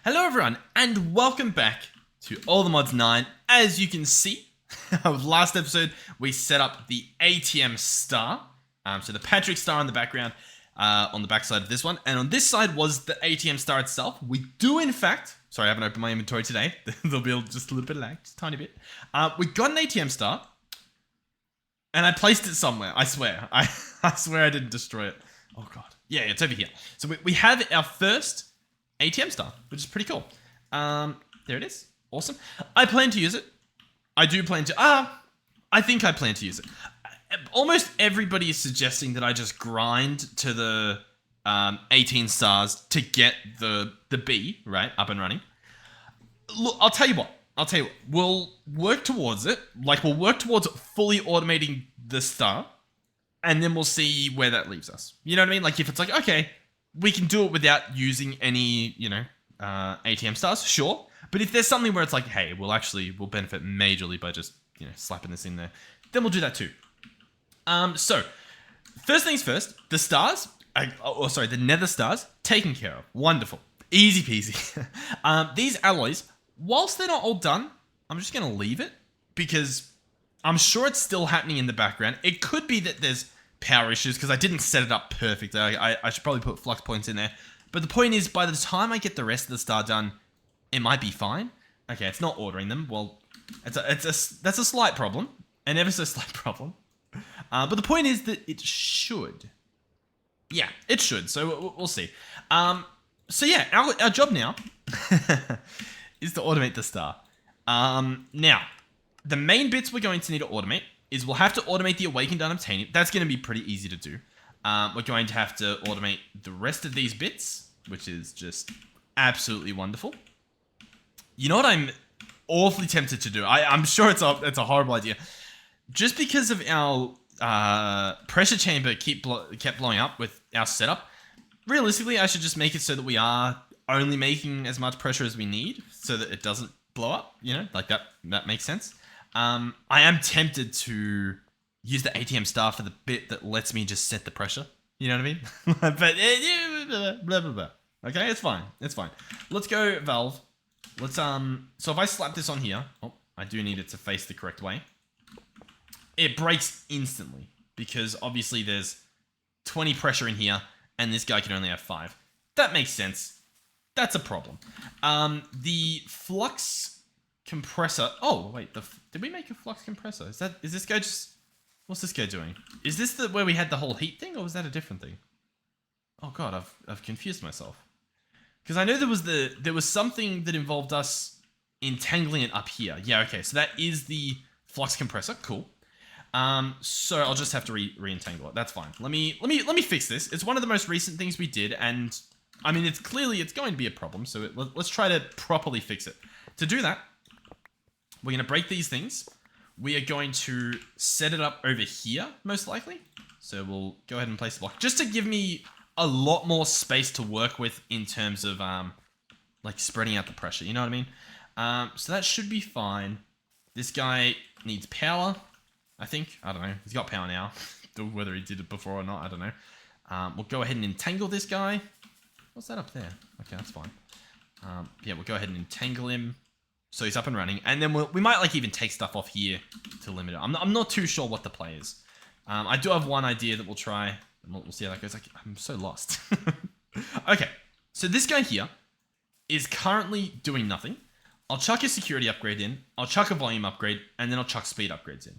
Hello everyone, and welcome back to All the Mods 9. As you can see, last episode we set up the ATM star. So the Patrick star in the background, on the back side of this one. And on this side was the ATM star itself. We do in fact, sorry I haven't opened my inventory today. There'll be just a little bit of lag, just a tiny bit. We got an ATM star. And I placed it somewhere, I swear. I swear I didn't destroy it. Oh god. Yeah, it's over here. So we have our first ATM star, which is pretty cool. There it is. Awesome. I plan to use it. I do plan to... I think I plan to use it. Almost everybody is suggesting that I just grind to the 18 stars to get the B, right, up and running. Look, I'll tell you what. We'll work towards it. Like, we'll work towards fully automating the star. And then we'll see where that leaves us. You know what I mean? Like, if it's like, okay, we can do it without using any, ATM stars, sure. But if there's something where it's like, hey, we'll benefit majorly by just, slapping this in there, then we'll do that too. So, first things first, the stars, the nether stars, taken care of. Wonderful. Easy peasy. These alloys, whilst they're not all done, I'm just going to leave it because I'm sure it's still happening in the background. It could be that there's power issues because I didn't set it up perfectly. I should probably put flux points in there. But the point is, by the time I get the rest of the star done, it might be fine. Okay, it's not ordering them. Well, that's a slight problem. An ever so slight problem. But the point is that it should. Yeah, it should. So we'll see. So yeah, our job now is to automate the star. Now, the main bits we're going to need to automate is we'll have to automate the Awakened Unobtainium. That's going to be pretty easy to do. We're going to have to automate the rest of these bits, which is just absolutely wonderful. You know what I'm awfully tempted to do? I'm sure it's a horrible idea. Just because of our pressure chamber kept blowing up with our setup, realistically, I should just make it so that we are only making as much pressure as we need so that it doesn't blow up, like that makes sense. I am tempted to use the ATM star for the bit that lets me just set the pressure. You know what I mean? But blah blah blah. Okay, it's fine. Let's go valve. Let's so if I slap this on here, I do need it to face the correct way. It breaks instantly because obviously there's 20 pressure in here and this guy can only have 5. That makes sense. That's a problem. The flux compressor. Oh wait, did we make a flux compressor? Is this guy just? What's this guy doing? Is this where we had the whole heat thing, or was that a different thing? Oh god, I've confused myself. Because I know there was something that involved us entangling it up here. Yeah, okay, so that is the flux compressor. Cool. So I'll just have to re-entangle it. That's fine. Let me fix this. It's one of the most recent things we did, and I mean it's going to be a problem. So let's try to properly fix it. To do that, we're going to break these things. We are going to set it up over here, most likely. So we'll go ahead and place the block. Just to give me a lot more space to work with in terms of, like, spreading out the pressure. You know what I mean? So that should be fine. This guy needs power, I think. I don't know. He's got power now. Whether he did it before or not, I don't know. We'll go ahead and entangle this guy. What's that up there? Okay, that's fine. Yeah, we'll go ahead and entangle him. So he's up and running, and then we might like even take stuff off here to limit it. I'm not too sure what the play is. I do have one idea that we'll try, and we'll see how that goes. I'm so lost. Okay, so this guy here is currently doing nothing. I'll chuck a security upgrade in, I'll chuck a volume upgrade, and then I'll chuck speed upgrades in.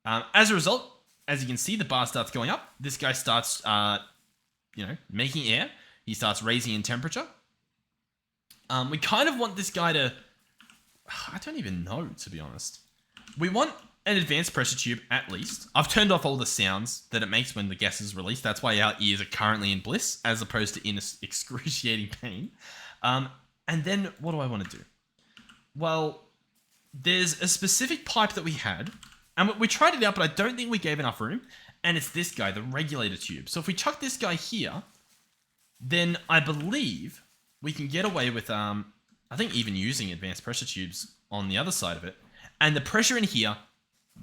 As a result, as you can see, the bar starts going up. This guy starts, making air. He starts raising in temperature. We kind of want this guy to... I don't even know, to be honest. We want an advanced pressure tube, at least. I've turned off all the sounds that it makes when the gas is released. That's why our ears are currently in bliss, as opposed to in excruciating pain. And then, what do I want to do? Well, there's a specific pipe that we had, and we tried it out, but I don't think we gave enough room. And it's this guy, the regulator tube. So if we chuck this guy here, then I believe we can get away with... I think even using advanced pressure tubes on the other side of it. And the pressure in here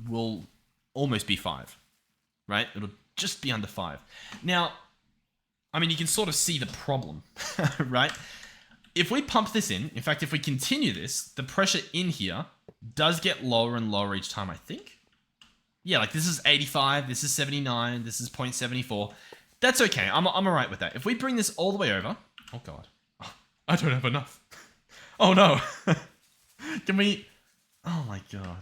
will almost be 5. Right? It'll just be under 5. Now, I mean, you can sort of see the problem, right? if we pump this in fact, if we continue this, the pressure in here does get lower and lower each time, I think. Yeah, like this is 85, this is 79, this is 0.74. That's okay. I'm all right with that. If we bring this all the way over... Oh, God. Oh, I don't have enough. Oh, no. Can we... Oh, my God.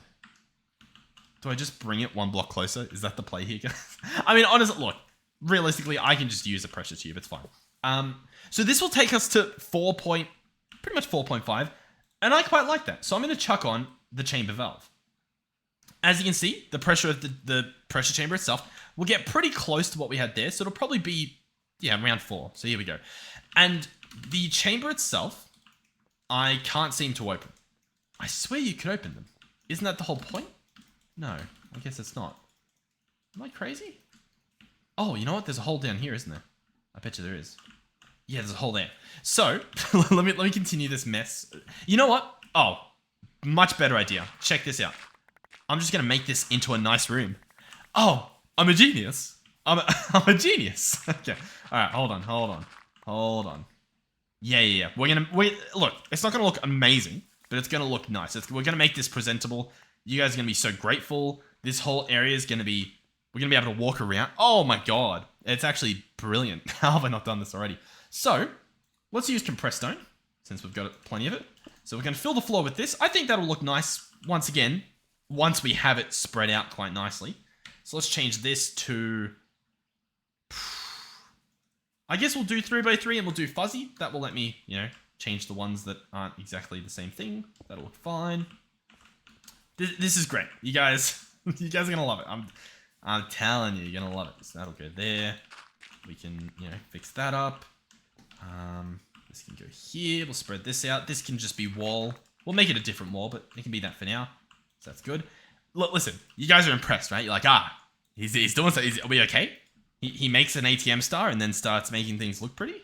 Do I just bring it one block closer? Is that the play here, guys? I mean, honestly, look. Realistically, I can just use a pressure tube. It's fine. So this will take us to pretty much 4.5. And I quite like that. So I'm going to chuck on the chamber valve. As you can see, the pressure of the pressure chamber itself will get pretty close to what we had there. So it'll probably be, yeah, around 4. So here we go. And the chamber itself, I can't seem to open. I swear you could open them. Isn't that the whole point? No, I guess it's not. Am I crazy? Oh, you know what? There's a hole down here, isn't there? I bet you there is. Yeah, there's a hole there. So, let me continue this mess. You know what? Oh, much better idea. Check this out. I'm just going to make this into a nice room. Oh, I'm a genius. I'm a genius. Okay. All right, hold on. Yeah. Look, it's not going to look amazing, but it's going to look nice. We're going to make this presentable. You guys are going to be so grateful. This whole area is going to be... We're going to be able to walk around. Oh my God. It's actually brilliant. How have I not done this already? So, let's use compressed stone, since we've got plenty of it. So we're going to fill the floor with this. I think that'll look nice, once again, once we have it spread out quite nicely. So let's change this to... I guess we'll do 3x3 and we'll do fuzzy. That will let me, change the ones that aren't exactly the same thing. That'll look fine. This is great. You guys are going to love it. I'm telling you, you're going to love it. So that'll go there. We can, fix that up. This can go here. We'll spread this out. This can just be wall. We'll make it a different wall, but it can be that for now. So that's good. Look, listen, you guys are impressed, right? You're like, he's doing something. Are we okay? He makes an ATM star and then starts making things look pretty.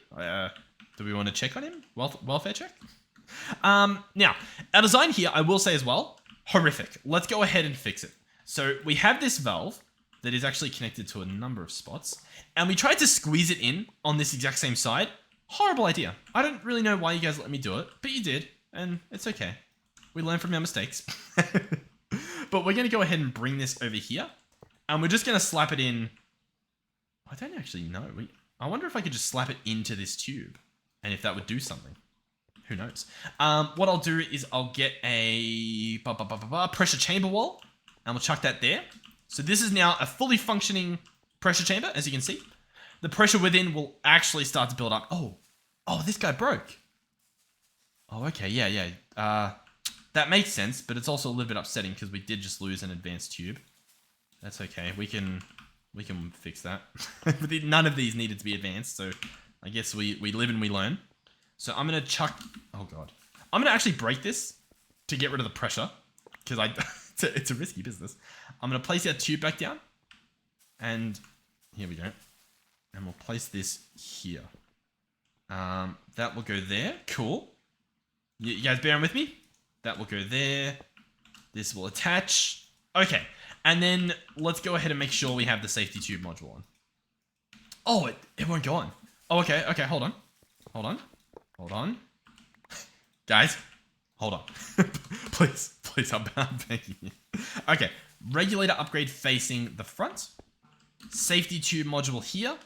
Do we want to check on him? Welfare check? Now, our design here, I will say as well, horrific. Let's go ahead and fix it. So we have this valve that is actually connected to a number of spots, and we tried to squeeze it in on this exact same side. Horrible idea. I don't really know why you guys let me do it, but you did, and it's okay. We learn from our mistakes. But we're going to go ahead and bring this over here, and we're just going to slap it in. I don't actually know. I wonder if I could just slap it into this tube, and if that would do something. Who knows? What I'll do is I'll get a pressure chamber wall, and we'll chuck that there. So this is now a fully functioning pressure chamber, as you can see. The pressure within will actually start to build up. Oh, this guy broke. Oh, okay, yeah. That makes sense, but it's also a little bit upsetting because we did just lose an advanced tube. That's okay. We can fix that. None of these needed to be advanced, so I guess we live and we learn. So I'm gonna chuck. Oh God, I'm gonna actually break this to get rid of the pressure because it's a risky business. I'm gonna place our tube back down, and here we go. And we'll place this here. That will go there. Cool. You guys bearing with me? That will go there. This will attach. Okay. And then let's go ahead and make sure we have the safety tube module on. Oh, it won't go on. Oh, okay. Okay, hold on. Guys, hold on. Please, I'm begging you. Okay. Regulator upgrade facing the front. Safety tube module here.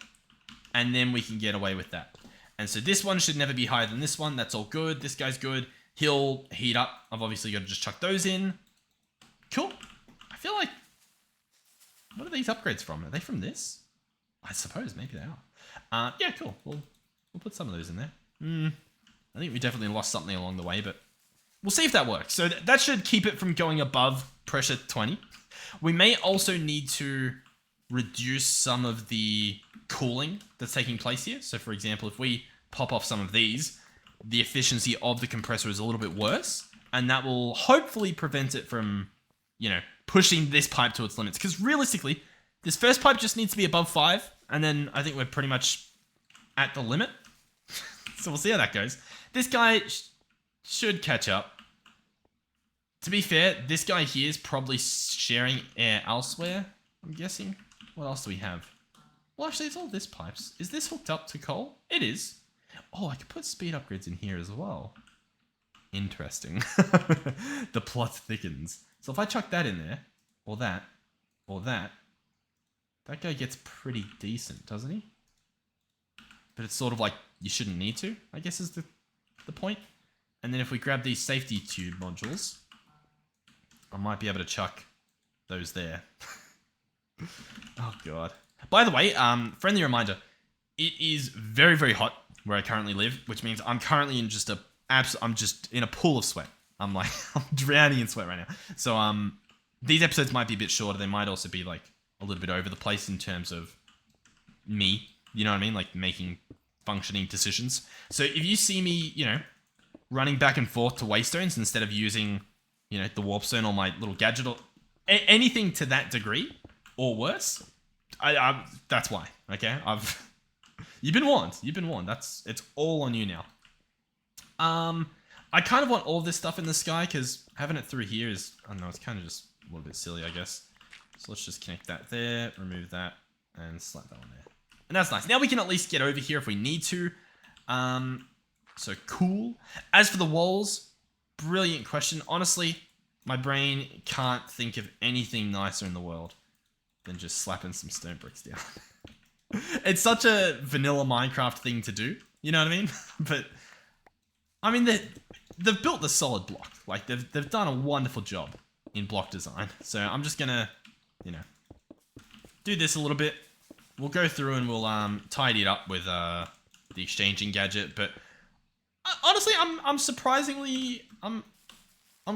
And then we can get away with that. And so this one should never be higher than this one. That's all good. This guy's good. He'll heat up. I've obviously got to just chuck those in. Cool. I feel like... What are these upgrades from? Are they from this? I suppose. Maybe they are. Yeah, cool. We'll put some of those in there. I think we definitely lost something along the way, but we'll see if that works. So that should keep it from going above pressure 20. We may also need to reduce some of the cooling that's taking place here. So for example, if we pop off some of these, the efficiency of the compressor is a little bit worse, and that will hopefully prevent it from, pushing this pipe to its limits. Because realistically, this first pipe just needs to be above 5, and then I think we're pretty much at the limit. So we'll see how that goes. This guy should catch up. To be fair, this guy here is probably sharing air elsewhere, I'm guessing. What else do we have? Well, actually, it's all this pipes. Is this hooked up to coal? It is. Oh, I could put speed upgrades in here as well. Interesting. The plot thickens. So if I chuck that in there, or that, that guy gets pretty decent, doesn't he? But it's sort of like you shouldn't need to, I guess is the point. And then if we grab these safety tube modules, I might be able to chuck those there. Oh god. By the way, friendly reminder, it is very, very hot where I currently live, which means I'm currently in just I'm just in a pool of sweat. I'm drowning in sweat right now. So these episodes might be a bit shorter. They might also be like a little bit over the place in terms of me, you know what I mean? Like making functioning decisions. So if you see me, you know, running back and forth to waystones instead of using, you know, the warp stone or my little gadget or anything to that degree or worse, that's why. Okay, you've been warned. You've been warned. It's all on you now. I kind of want all this stuff in the sky because having it through here is, I don't know, it's kind of just a little bit silly, I guess. So let's just connect that there, remove that, and slap that on there. And that's nice. Now we can at least get over here if we need to. So cool. As for the walls, brilliant question. Honestly, my brain can't think of anything nicer in the world than just slapping some stone bricks down. It's such a vanilla Minecraft thing to do, you know what I mean? But I mean, they've built the solid block. Like they've done a wonderful job in block design. So I'm just gonna, you know, do this a little bit. We'll go through and we'll tidy it up with the exchanging gadget. But honestly, I'm surprisingly I'm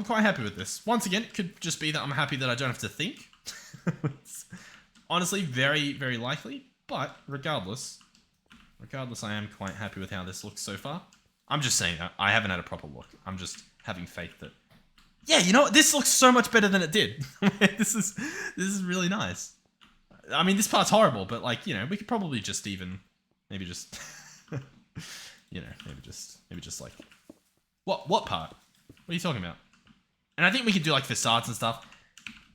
quite happy with this. Once again, it could just be that I'm happy that I don't have to think. It's honestly very, very likely. But regardless, I am quite happy with how this looks so far. I'm just saying that I haven't had a proper look. I'm just having faith that, yeah, you know what? This looks so much better than it did. This is really nice. I mean, this part's horrible, but like, you know, we could probably just even maybe just you know, maybe just like what part? What are you talking about? And I think we could do like facades and stuff.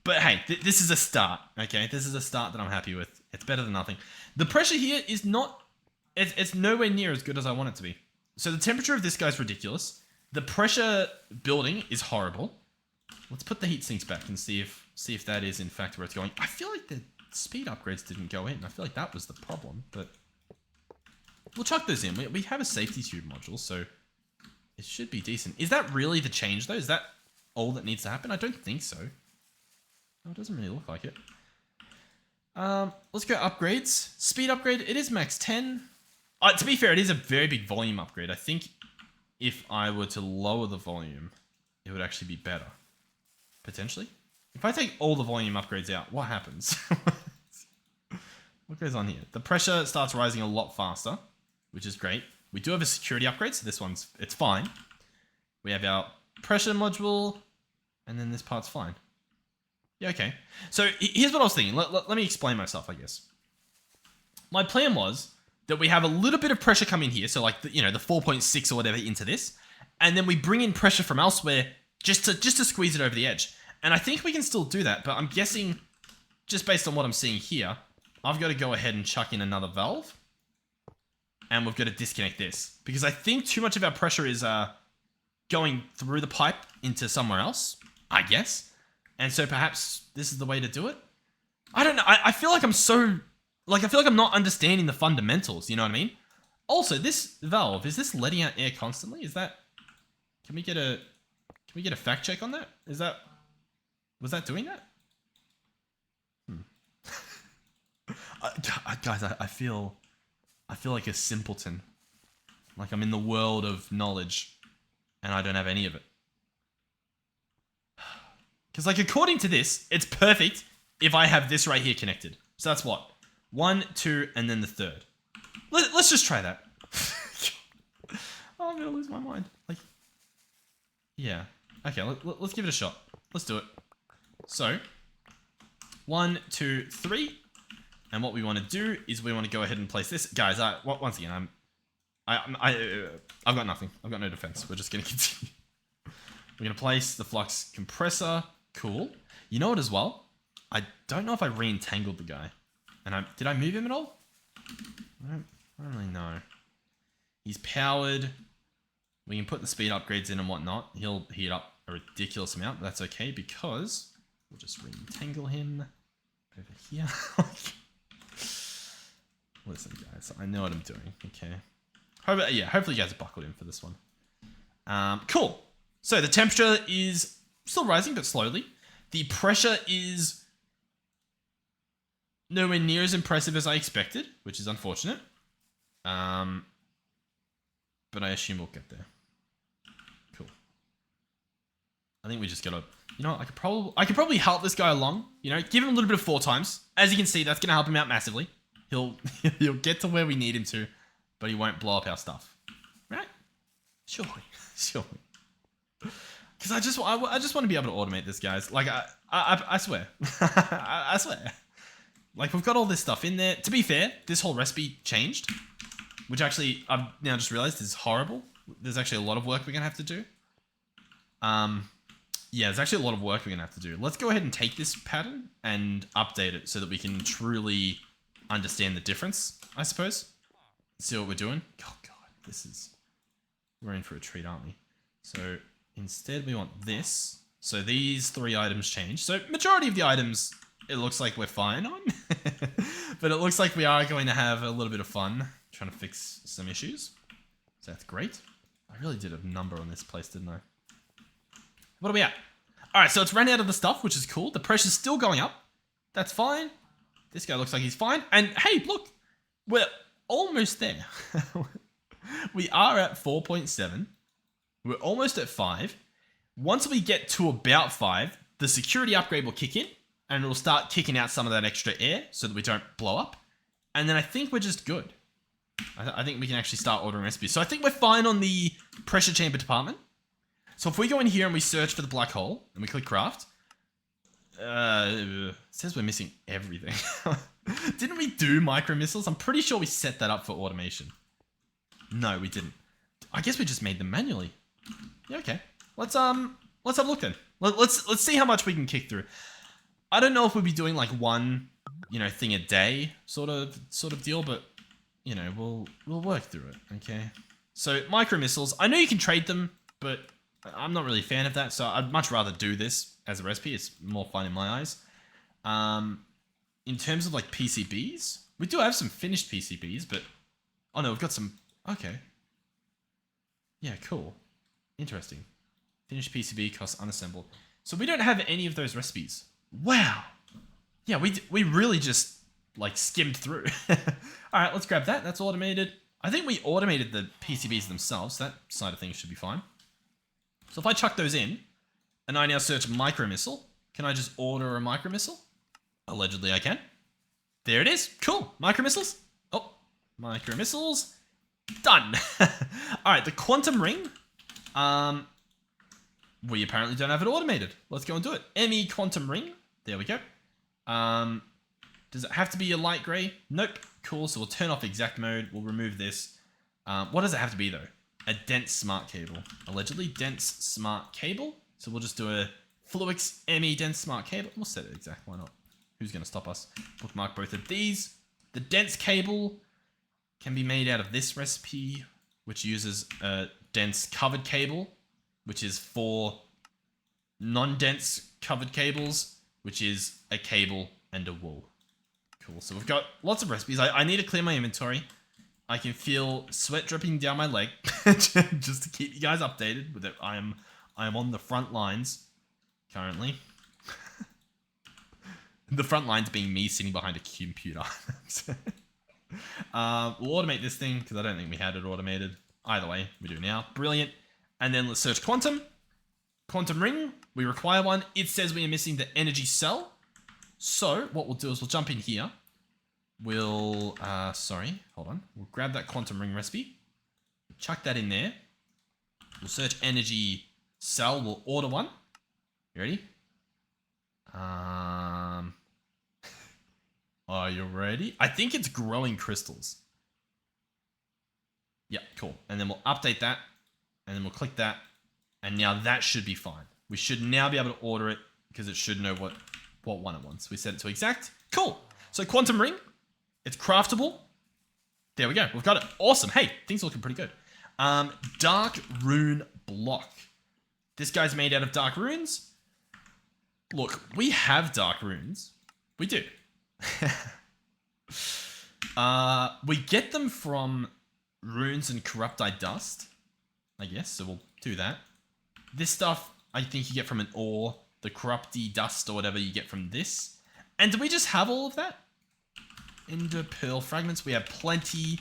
But hey, this is a start, okay? This is a start that I'm happy with. It's better than nothing. The pressure here is not, it's nowhere near as good as I want it to be. So the temperature of this guy's ridiculous. The pressure building is horrible. Let's put the heat sinks back and see if that is in fact where it's going. I feel like the speed upgrades didn't go in. I feel like that was the problem, but we'll chuck those in. We have a safety tube module, so it should be decent. Is that really the change though? Is that all that needs to happen? I don't think so. Oh, it doesn't really look like it. Let's go upgrades. Speed upgrade, it is max 10. To be fair, it is a very big volume upgrade. I think if I were to lower the volume, it would actually be better. Potentially. If I take all the volume upgrades out, what happens? What goes on here? The pressure starts rising a lot faster, which is great. We do have a security upgrade, so this one's, it's fine. We have our pressure module, and then this part's fine. Yeah, okay. So here's what I was thinking. Let me explain myself, I guess. My plan was that we have a little bit of pressure come in here, so like the 4.6 or whatever into this, and then we bring in pressure from elsewhere just to squeeze it over the edge. And I think we can still do that, but I'm guessing, just based on what I'm seeing here, I've got to go ahead and chuck in another valve, and we've got to disconnect this because I think too much of our pressure is going through the pipe into somewhere else, I guess. And so perhaps this is the way to do it. I don't know. I feel like I feel like I'm not understanding the fundamentals. You know what I mean? Also, this valve, is this letting out air constantly? Is that, can we get a fact check on that? Was that doing that? Guys, I feel like a simpleton. Like I'm in the world of knowledge and I don't have any of it. Because like according to this, it's perfect if I have this right here connected. So that's what? 1, 2, and then the third. Let's just try that. Oh, I'm gonna lose my mind. Like, yeah. Okay, let's give it a shot. Let's do it. So, 1, 2, 3. And what we want to do is we want to go ahead and place this. Guys, once again, I've got nothing. I've got no defense. We're just gonna continue. We're gonna place the flux compressor. Cool. You know what as well? I don't know if I re-entangled the guy. And did I move him at all? I don't really know. He's powered. We can put the speed upgrades in and whatnot. He'll heat up a ridiculous amount, but that's okay because we'll just re-entangle him over here. Listen, guys, I know what I'm doing. Okay. Hopefully you guys are buckled in for this one. Cool. So the temperature is still rising, but slowly. The pressure is nowhere near as impressive as I expected, which is unfortunate. But I assume we'll get there. Cool. I think we just gotta, you know, I could probably help this guy along. You know, give him a little bit of 4 times. As you can see, that's gonna help him out massively. He'll get to where we need him to, but he won't blow up our stuff, right? Surely. Because I just want to be able to automate this, guys. Like I swear, I swear. Like we've got all this stuff in there. To be fair, this whole recipe changed, which actually I've now just realized is horrible. There's actually a lot of work we're gonna have to do. Yeah, there's actually a lot of work we're gonna have to do. Let's go ahead and take this pattern and update it so that we can truly understand the difference, I suppose. See what we're doing. Oh god, we're in for a treat, aren't we? So instead we want this. So these 3 items change. So majority of the items, it looks like we're fine on. But it looks like we are going to have a little bit of fun trying to fix some issues. So that's great. I really did a number on this place, didn't I? What are we at? Alright, so it's ran out of the stuff, which is cool. The pressure's still going up. That's fine. This guy looks like he's fine. And hey, look, we're almost there. We are at 4.7. We're almost at 5. Once we get to about 5, the security upgrade will kick in and it'll start kicking out some of that extra air so that we don't blow up. And then I think we're just good. I think we can actually start ordering recipes. So I think we're fine on the pressure chamber department. So if we go in here and we search for the black hole and we click craft, it says we're missing everything. Didn't we do micro missiles? I'm pretty sure we set that up for automation. No, we didn't. I guess we just made them manually. Yeah, okay. Let's have a look then. Let's see how much we can kick through. I don't know if we'll be doing like one, you know, thing a day sort of deal, but you know, we'll work through it. Okay. So micro missiles. I know you can trade them, but I'm not really a fan of that. So I'd much rather do this as a recipe. It's more fun in my eyes. In terms of like PCBs, we do have some finished PCBs, but oh no, we've got some. Okay. Yeah, cool. Interesting. Finished PCB costs unassembled. So we don't have any of those recipes. Wow. Yeah, we really just like skimmed through. All right, let's grab that. That's automated. I think we automated the PCBs themselves. That side of things should be fine. So if I chuck those in and I now search micro missile, can I just order a micro missile? Allegedly I can. There it is. Cool. Micro missiles. Oh, micro missiles. Done. All right, the quantum ring. We apparently don't have it automated. Let's go and do it. ME quantum ring. There we go. Does it have to be a light gray? Nope. Cool. So we'll turn off exact mode. We'll remove this. What does it have to be though? A dense smart cable. Allegedly dense smart cable. So we'll just do a Fluix ME dense smart cable. We'll set it exact. Why not? Who's going to stop us? Bookmark both of these. The dense cable can be made out of this recipe, which uses a dense covered cable, which is 4 non-dense covered cables, which is a cable and a wool. Cool. So we've got lots of recipes. I need to clear my inventory. I can feel sweat dripping down my leg just to keep you guys updated with it. I am on the front lines currently. The front lines being me sitting behind a computer. We'll automate this thing because I don't think we had it automated. Either way, we do now. Brilliant. And then let's search quantum. Quantum ring. We require one. It says we are missing the energy cell. So what we'll do is we'll jump in here. We'll, hold on. We'll grab that quantum ring recipe. Chuck that in there. We'll search energy cell. We'll order one. You ready? Are you ready? I think it's growing crystals. Yeah, cool. And then we'll update that. And then we'll click that. And now that should be fine. We should now be able to order it because it should know what one it wants. We set it to exact. Cool. So quantum ring. It's craftable. There we go. We've got it. Awesome. Hey, things are looking pretty good. Dark rune block. This guy's made out of dark runes. Look, we have dark runes. We do. We get them from runes and corrupti dust, I guess, so we'll do that. This stuff, I think you get from an ore. The corrupti dust or whatever you get from this. And do we just have all of that? Ender pearl fragments. We have plenty.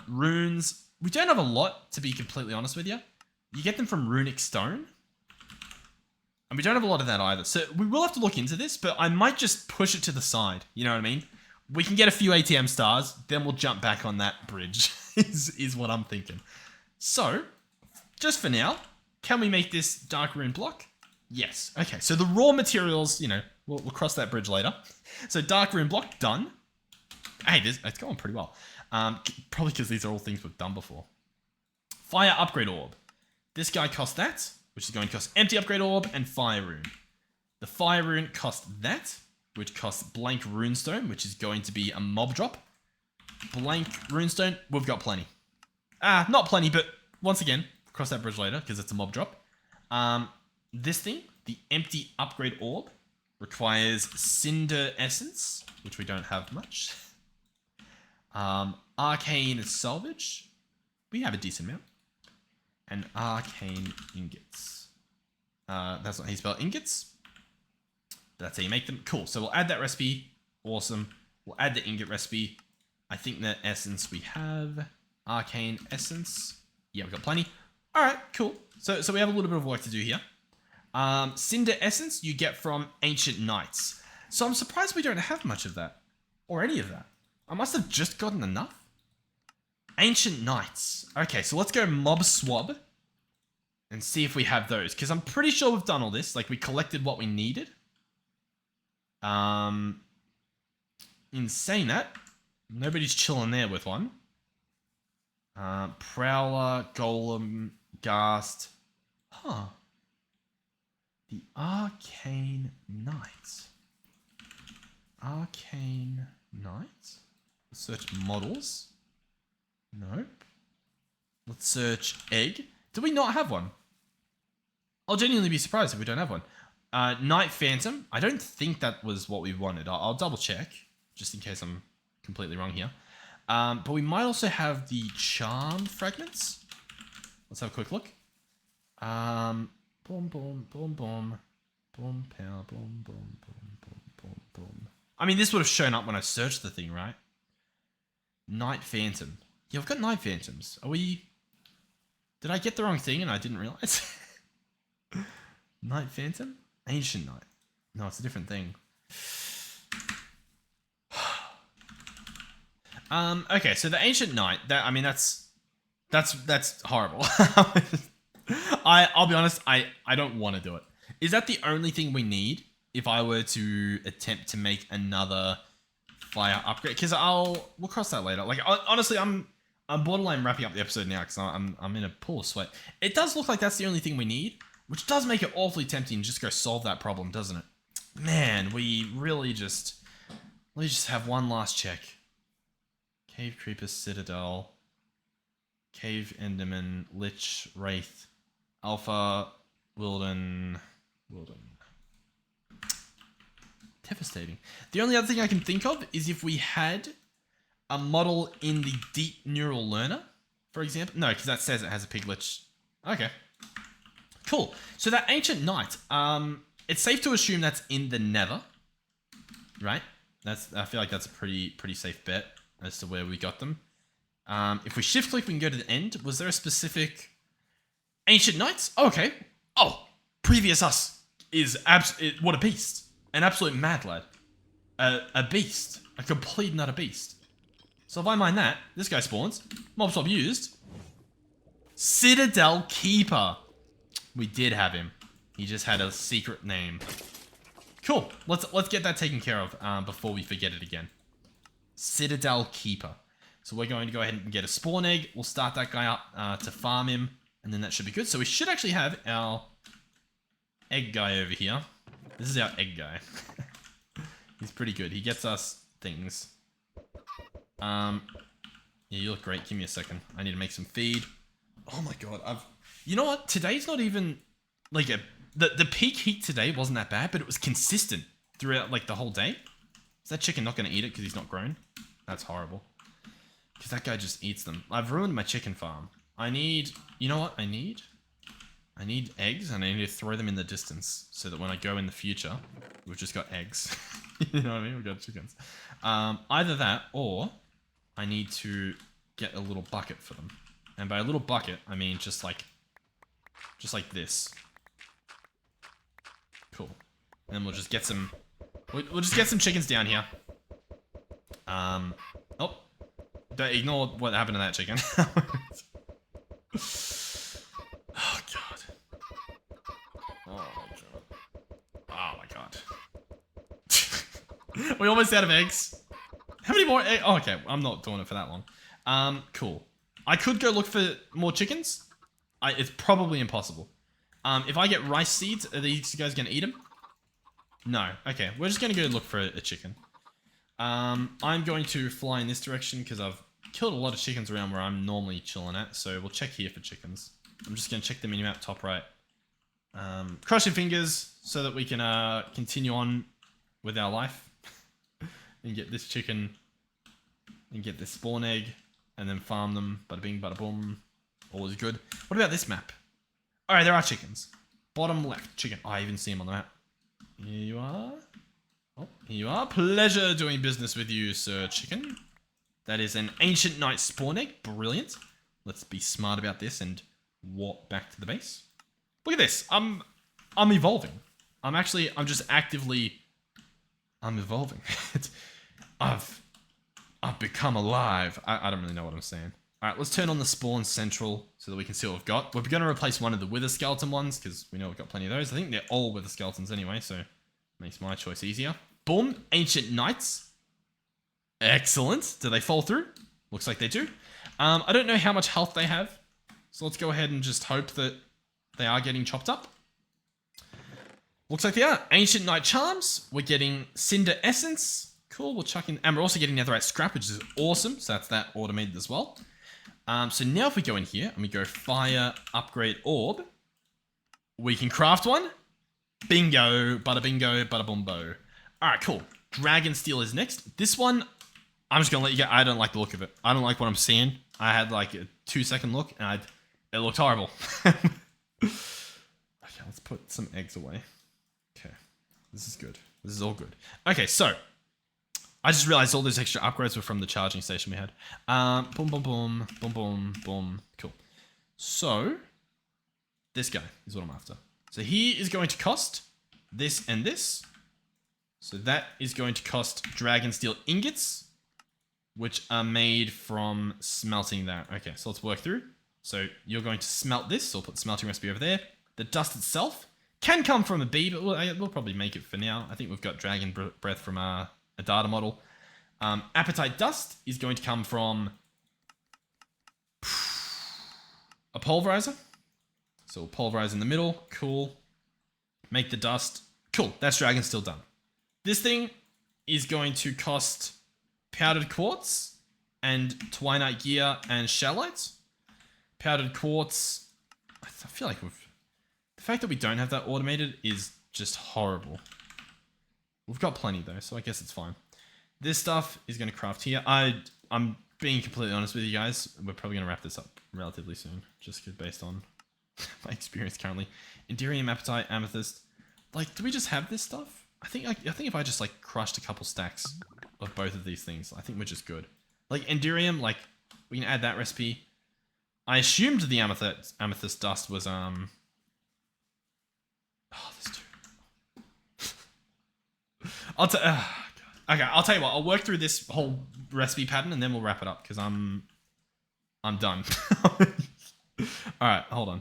Runes. We don't have a lot, to be completely honest with you. You get them from runic stone. And we don't have a lot of that either. So we will have to look into this, but I might just push it to the side. You know what I mean? We can get a few ATM stars, then we'll jump back on that bridge, is what I'm thinking. So, just for now, can we make this dark rune block? Yes. Okay, so the raw materials, you know, we'll cross that bridge later. So dark rune block, done. Hey, it's going pretty well. Probably because these are all things we've done before. Fire upgrade orb. This guy costs that, which is going to cost empty upgrade orb and fire rune. The fire rune costs that, which costs blank runestone, which is going to be a mob drop. Blank runestone, we've got plenty. Not plenty, but once again, cross that bridge later because it's a mob drop. This thing, the empty upgrade orb, requires cinder essence, which we don't have much. Arcane salvage, we have a decent amount. And arcane ingots. That's not how you spell ingots. That's how you make them. Cool. So we'll add that recipe. Awesome. We'll add the ingot recipe. I think the essence we have. Arcane essence. Yeah, we've got plenty. All right, cool. So we have a little bit of work to do here. Cinder essence you get from ancient knights. So I'm surprised we don't have much of that. Or any of that. I must have just gotten enough. Ancient knights. Okay, so let's go mob swab. And see if we have those. Because I'm pretty sure we've done all this. Like, we collected what we needed. In saying that, nobody's chilling there with one. Prowler, Golem, Ghast. Huh. The Arcane Knight. Arcane Knight. Let's search models. Nope. Let's search egg. Do we not have one? I'll genuinely be surprised if we don't have one. Night Phantom. I don't think that was what we wanted. I'll double check, just in case I'm completely wrong here. But we might also have the Charm fragments. Let's have a quick look. Boom, boom, boom, boom. Boom, power, boom, boom, boom, boom, boom, boom. I mean, this would have shown up when I searched the thing, right? Night Phantom. Yeah, we've got Night Phantoms. Are we... Did I get the wrong thing and I didn't realize? Night Phantom? Ancient Knight. No, it's a different thing. Okay, so the Ancient Knight, that's horrible. I'll be honest, I don't want to do it. Is that the only thing we need if I were to attempt to make another fire upgrade? Because we'll cross that later. Like, honestly, I'm borderline wrapping up the episode now because I'm in a pool of sweat. It does look like that's the only thing we need, which does make it awfully tempting to just go solve that problem, doesn't it? Man, we really just have one last check. Cave Creeper, Citadel, Cave Enderman, Lich, Wraith, Alpha, Wilden. Devastating. The only other thing I can think of is if we had a model in the Deep Neural Learner, for example. No, because that says it has a Piglich. Okay. Cool. So that Ancient Knight, it's safe to assume that's in the Nether, right? I feel like that's a pretty safe bet as to where we got them. If we shift click, we can go to the end. Was there a specific Ancient Knights? Oh, okay. Oh, previous us is what a beast. An absolute mad lad. A beast. A complete nutter beast. So if I mine that, this guy spawns. Mob swap used. Citadel Keeper. We did have him. He just had a secret name. Cool. Let's get that taken care of before we forget it again. Citadel Keeper. So we're going to go ahead and get a spawn egg. We'll start that guy up to farm him. And then that should be good. So we should actually have our egg guy over here. This is our egg guy. He's pretty good. He gets us things. Yeah, you look great. Give me a second. I need to make some feed. Oh my god, You know what? Today's not even like the peak heat today wasn't that bad, but it was consistent throughout like the whole day. Is that chicken not going to eat it because he's not grown? That's horrible. Because that guy just eats them. I've ruined my chicken farm. I need... You know what I need? I need eggs, and I need to throw them in the distance so that when I go in the future, we've just got eggs. You know what I mean? We've got chickens. Either that, or I need to get a little bucket for them. And by a little bucket, I mean just like this. Cool. And then we'll just get some... We'll just get some chickens down here. Oh. Don't ignore what happened to that chicken. Oh, God. Oh, my God. We almost out of eggs. How many more eggs? Oh, okay. I'm not doing it for that long. Cool. I could go look for more chickens. It's probably impossible. If I get rice seeds, are these guys going to eat them? No. Okay. We're just going to go look for a chicken. I'm going to fly in this direction because I've killed a lot of chickens around where I'm normally chilling at. So we'll check here for chickens. I'm just going to check the minimap top right. Cross your fingers so that we can continue on with our life. And get this chicken. And get this spawn egg. And then farm them. Bada bing, bada boom. All is good. What about this map? Alright, there are chickens. Bottom left, chicken. Oh, I even see them on the map. Here you are. Oh, here you are. Pleasure doing business with you, sir chicken. That is an ancient knight spawn egg. Brilliant. Let's be smart about this and walk back to the base. Look at this. I'm evolving. I'm just actively... I'm evolving. I've become alive. I don't really know what I'm saying. Alright, let's turn on the spawn central so that we can see what we've got. We're going to replace one of the wither skeleton ones because we know we've got plenty of those. I think they're all wither skeletons anyway, so makes my choice easier. Boom, ancient knights. Excellent. Do they fall through? Looks like they do. I don't know how much health they have, so let's go ahead and just hope that they are getting chopped up. Looks like they are. Ancient knight charms. We're getting cinder essence. Cool, we'll chuck in, and we're also getting netherite scrap, which is awesome. So that's that automated as well. So now if we go in here and we go fire, upgrade orb, we can craft one. Bingo, bada bingo, bada bumbo. All right, cool. Dragon steel is next. This one, I'm just gonna let you go. I don't like the look of it. I don't like what I'm seeing. I had like a 2-second look and it looked horrible. Okay, let's put some eggs away. Okay, this is good. This is all good. Okay, so I just realized all those extra upgrades were from the charging station we had. Boom, boom, boom, boom, boom, boom. Cool. So, this guy is what I'm after. So he is going to cost this and this. So that is going to cost dragon steel ingots, which are made from smelting that. Okay, so let's work through. So you're going to smelt this. So I'll put the smelting recipe over there. The dust itself can come from a bee, but we'll probably make it for now. I think we've got dragon breath from a data model. Appetite dust is going to come from a pulverizer. So we'll pulverize in the middle. Cool. Make the dust. Cool. That's dragon steel done. This thing is going to cost powdered quartz and twinite gear and shallites. Powdered quartz. I feel like the fact that we don't have that automated is just horrible. We've got plenty though, so I guess it's fine. This stuff is going to craft here. I'm being completely honest with you guys. We're probably going to wrap this up relatively soon, just based on my experience currently. Enderium, apatite, amethyst. Like, do we just have this stuff? I think if I just like crushed a couple stacks of both of these things, I think we're just good. Like Enderium, like we can add that recipe. I assumed the amethyst dust was Oh, there's two. Okay, I'll tell you what. I'll work through this whole recipe pattern and then we'll wrap it up because I'm done. All right, hold on.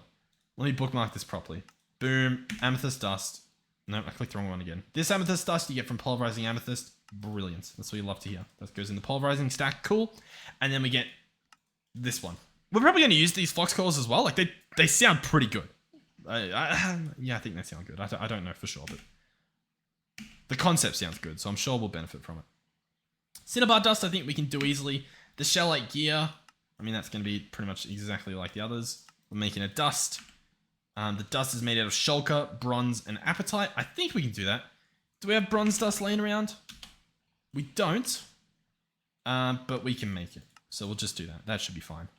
Let me bookmark this properly. Boom, amethyst dust. No, I clicked the wrong one again. This amethyst dust you get from pulverizing amethyst. Brilliant. That's what you love to hear. That goes in the pulverizing stack. Cool. And then we get this one. We're probably going to use these flux cores as well. Like they sound pretty good. Yeah, I think they sound good. I don't know for sure, but the concept sounds good, so I'm sure we'll benefit from it. Cinnabar dust, I think we can do easily. The shellite gear, I mean, that's going to be pretty much exactly like the others. We're making a dust. The dust is made out of shulker, bronze, and apatite. I think we can do that. Do we have bronze dust laying around? We don't. But we can make it. So we'll just do that. That should be fine.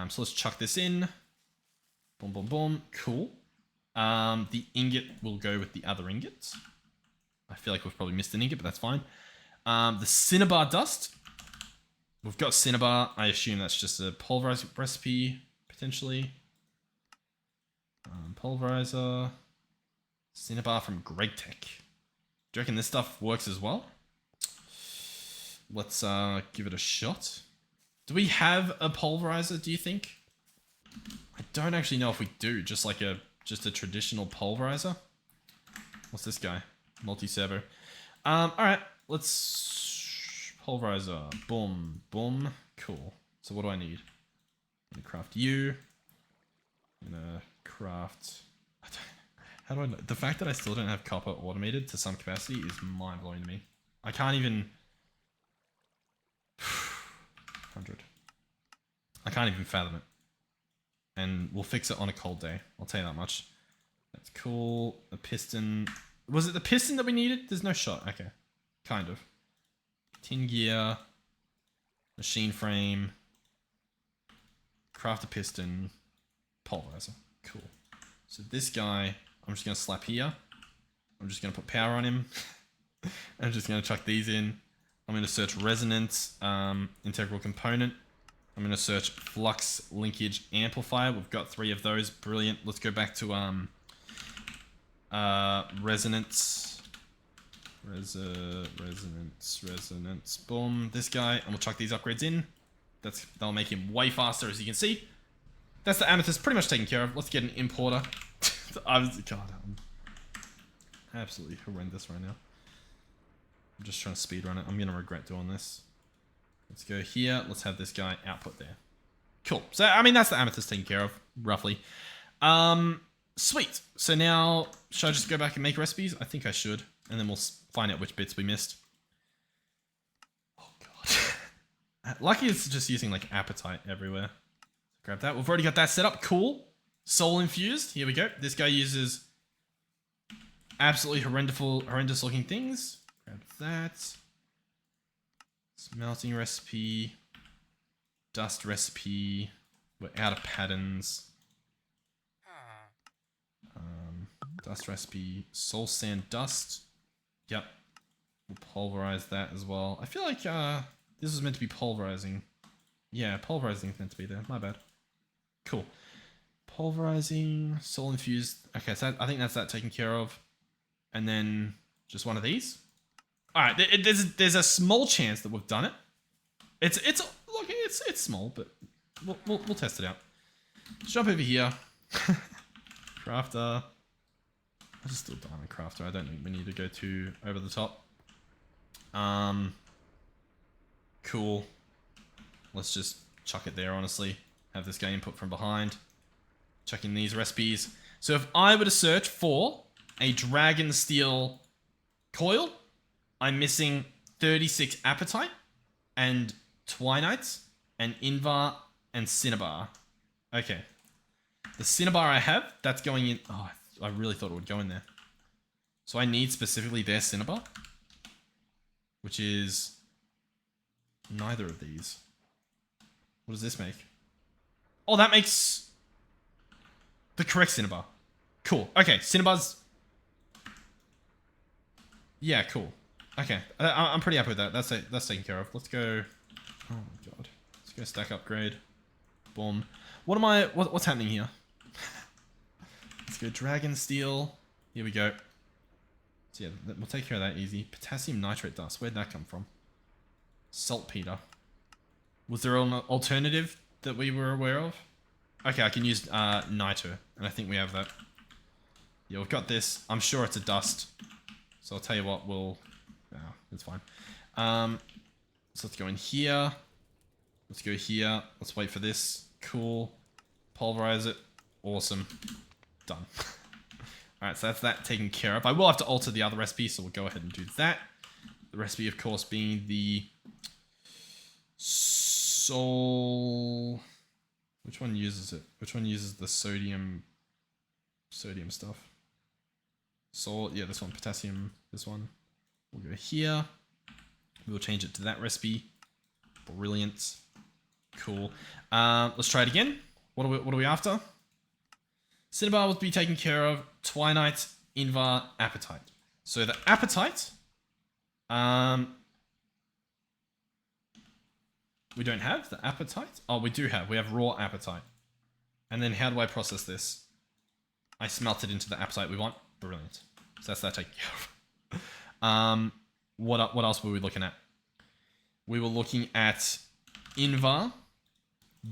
So let's chuck this in. Boom, boom, boom. Cool. The ingot will go with the other ingots. I feel like we've probably missed an ingot, but that's fine. The cinnabar dust. We've got cinnabar. I assume that's just a pulverized recipe, potentially. Pulverizer. Cinnabar from GregTech. Do you reckon this stuff works as well? Let's give it a shot. Do we have a pulverizer, do you think? I don't actually know if we do. Just a traditional pulverizer. What's this guy? Multi-servo. Alright, let's pulverizer. Boom, boom. Cool. So what do I need? I'm gonna craft you. I'm gonna craft... How do I know? The fact that I still don't have copper automated to some capacity is mind-blowing to me. I can't even... 100. I can't even fathom it. And we'll fix it on a cold day. I'll tell you that much. That's cool. A piston. Was it the piston that we needed? There's no shot. Okay. Kind of. Tin gear. Machine frame. Craft a piston. Pulverizer. Cool. So this guy, I'm just going to slap here. I'm just going to put power on him. I'm just going to chuck these in. I'm going to search resonance, integral component. I'm going to search flux linkage amplifier. We've got 3 of those. Brilliant. Let's go back to resonance. Resonance. Boom. This guy. And we'll chuck these upgrades in. That'll make him way faster, as you can see. That's the amethyst pretty much taken care of. Let's get an importer. I'm absolutely horrendous right now. I'm just trying to speedrun it. I'm going to regret doing this. Let's go here. Let's have this guy output there. Cool. So, I mean, that's the amethyst taken care of, roughly. Sweet. So now, should I just go back and make recipes? I think I should. And then we'll find out which bits we missed. Oh, God. Lucky it's just using, like, apatite everywhere. Grab that. We've already got that set up. Cool. Soul infused. Here we go. This guy uses absolutely horrendous looking things. Grab that. Smelting recipe. Dust recipe. We're out of patterns. Dust recipe. Soul sand dust. Yep. We'll pulverize that as well. I feel like this was meant to be pulverizing. Yeah, pulverizing is meant to be there. My bad. Cool. Pulverizing. Soul infused. Okay, so I think that's that taken care of. And then just one of these. Alright, there's a small chance that we've done it. It's small, but we'll test it out. Let's jump over here. Crafter. I'll just do a diamond crafter. I don't think we need to go too over the top. Cool. Let's just chuck it there, honestly. Have this guy input from behind. Chuck in these recipes. So if I were to search for a dragon steel coil, I'm missing 36 apatite and twinites and invar and cinnabar. Okay. The cinnabar I have, that's going in. Oh, I really thought it would go in there. So I need specifically their cinnabar, which is neither of these. What does this make? Oh, that makes the correct cinnabar. Cool. Okay, cinnabar's... Yeah, cool. Okay, I'm pretty happy with that. That's taken care of. Let's go... Oh my god. Let's go stack upgrade. Boom. What's happening here? Let's go dragon steel. Here we go. So yeah, we'll take care of that easy. Potassium nitrate dust. Where'd that come from? Saltpeter. Was there an alternative that we were aware of? Okay, I can use nitro, and I think we have that. Yeah, we've got this. I'm sure it's a dust. So I'll tell you what, we'll... No, it's fine. So let's go in here. Let's go here. Let's wait for this. Cool. Pulverize it. Awesome. Done. Alright, so that's that taken care of. I will have to alter the other recipe, so we'll go ahead and do that. The recipe, of course, being the Sol. Which one uses it? Which one uses the sodium stuff? Sol. Yeah, this one. Potassium. This one. We'll go here. We'll change it to that recipe. Brilliant. Cool. Let's try it again. What are we after? Cinnabar will be taken care of. Twinite, Invar, Apatite. So the Apatite, we don't have the Apatite. Oh, we do have. We have raw Apatite. And then how do I process this? I smelt it into the Apatite we want. Brilliant. So that's that taken care of. What else were we looking at? We were looking at Invar,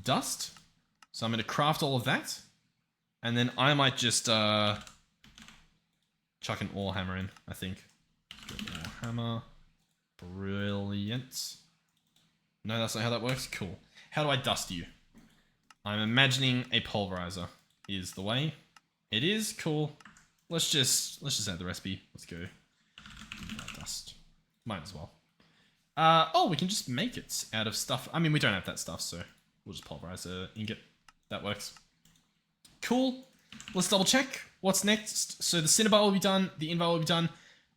dust. So I'm going to craft all of that. And then I might just chuck an ore hammer in, I think. Ore hammer. Brilliant. No, that's not how that works. Cool. How do I dust you? I'm imagining a pulverizer is the way. It is. Cool. Let's just add the recipe. Let's go. Dust. Might as well. Oh, we can just make it out of stuff. I mean, we don't have that stuff, so we'll just pulverize an ingot. That works. Cool. Let's double check. What's next? So the cinnabar will be done. The invar will be done.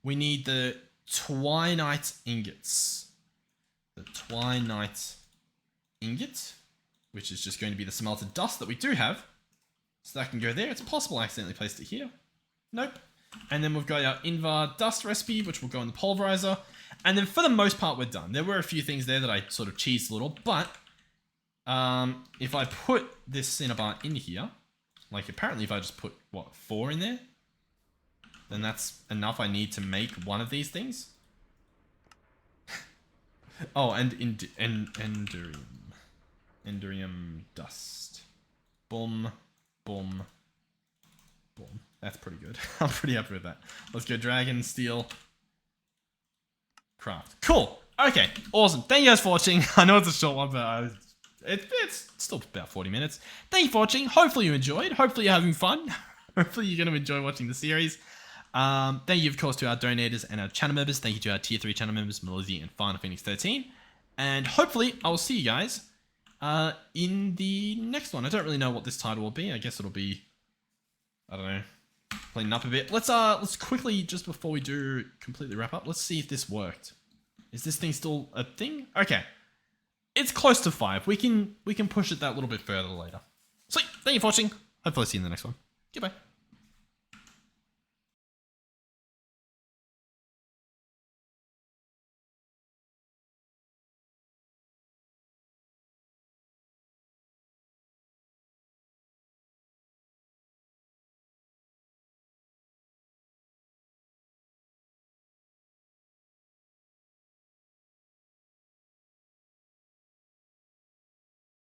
We need the twinite ingots. The twinite ingot, which is just going to be the smelted dust that we do have. So that can go there. It's possible I accidentally placed it here. Nope. And then we've got our invar dust recipe, which will go in the pulverizer. And then for the most part, we're done. There were a few things there that I sort of cheesed a little, but if I put this cinnabar in here, like apparently if I just put, what, 4 in there? Then that's enough I need to make one of these things. Oh, and Enderium dust. Boom, boom, boom. That's pretty good. I'm pretty happy with that. Let's go dragon, steel, craft. Cool. Okay, awesome. Thank you guys for watching. I know it's a short one, but it's still about 40 minutes. Thank you for watching. Hopefully you enjoyed. Hopefully you're having fun. Hopefully you're going to enjoy watching the series. Thank you, of course, to our donators and our channel members. Thank you to our tier 3 channel members, Melizzy and Final Phoenix 13. And hopefully I will see you guys in the next one. I don't really know what this title will be. I guess it'll be, I don't know, cleaning up a bit. Let's quickly, just before we do completely wrap up, let's see if this worked. Is this thing still a thing? Okay. It's close to 5. We can push it that little bit further later. Sweet. Thank you for watching. Hopefully I'll see you in the next one. Goodbye.